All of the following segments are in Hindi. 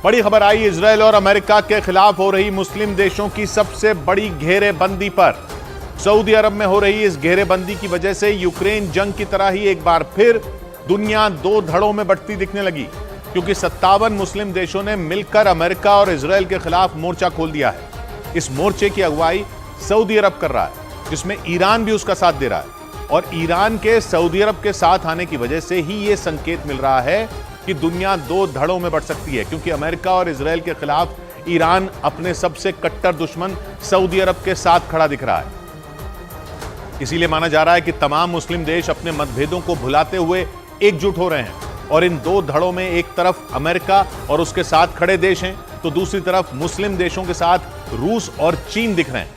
बड़ी खबर आई इजरायल और अमेरिका के खिलाफ हो रही मुस्लिम देशों की सबसे बड़ी घेरेबंदी पर। सऊदी अरब में हो रही इस घेरेबंदी की वजह से यूक्रेन जंग की तरह ही एक बार फिर दुनिया दो धड़ों में बंटती दिखने लगी, क्योंकि 57 मुस्लिम देशों ने मिलकर अमेरिका और इजरायल के खिलाफ मोर्चा खोल दिया है। इस मोर्चे की अगुवाई सऊदी अरब कर रहा है, जिसमें ईरान भी उसका साथ दे रहा है। और ईरान के सऊदी अरब के साथ आने की वजह से ही यह संकेत मिल रहा है कि दुनिया दो धड़ों में बंट सकती है, क्योंकि अमेरिका और इजरायल के खिलाफ ईरान अपने सबसे कट्टर दुश्मन सऊदी अरब के साथ खड़ा दिख रहा है। इसीलिए माना जा रहा है कि तमाम मुस्लिम देश अपने मतभेदों को भुलाते हुए एकजुट हो रहे हैं और इन दो धड़ों में एक तरफ अमेरिका और उसके साथ खड़े देश हैं, तो दूसरी तरफ मुस्लिम देशों के साथ रूस और चीन दिख रहे हैं।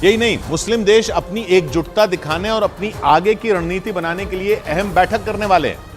यही नहीं, मुस्लिम देश अपनी एकजुटता दिखाने और अपनी आगे की रणनीति बनाने के लिए अहम बैठक करने वाले हैं।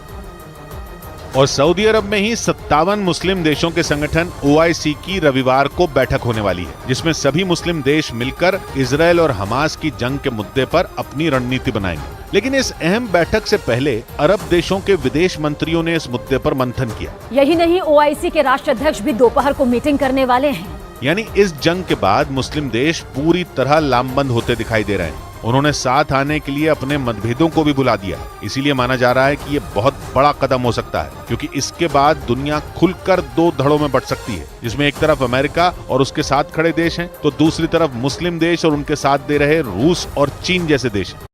और सऊदी अरब में ही 57 मुस्लिम देशों के संगठन OIC की रविवार को बैठक होने वाली है, जिसमें सभी मुस्लिम देश मिलकर इजरायल और हमास की जंग के मुद्दे पर अपनी रणनीति बनाएंगे। लेकिन इस अहम बैठक से पहले अरब देशों के विदेश मंत्रियों ने इस मुद्दे पर मंथन किया। यही नहीं, OIC के राष्ट्राध्यक्ष भी दोपहर को मीटिंग करने वाले हैं। यानी इस जंग के बाद मुस्लिम देश पूरी तरह लामबंद होते दिखाई दे रहे हैं। उन्होंने साथ आने के लिए अपने मतभेदों को भी बुला दिया। इसीलिए माना जा रहा है कि ये बहुत बड़ा कदम हो सकता है, क्योंकि इसके बाद दुनिया खुलकर दो धड़ों में बंट सकती है, जिसमें एक तरफ अमेरिका और उसके साथ खड़े देश हैं, तो दूसरी तरफ मुस्लिम देश और उनके साथ दे रहे रूस और चीन जैसे देश हैं।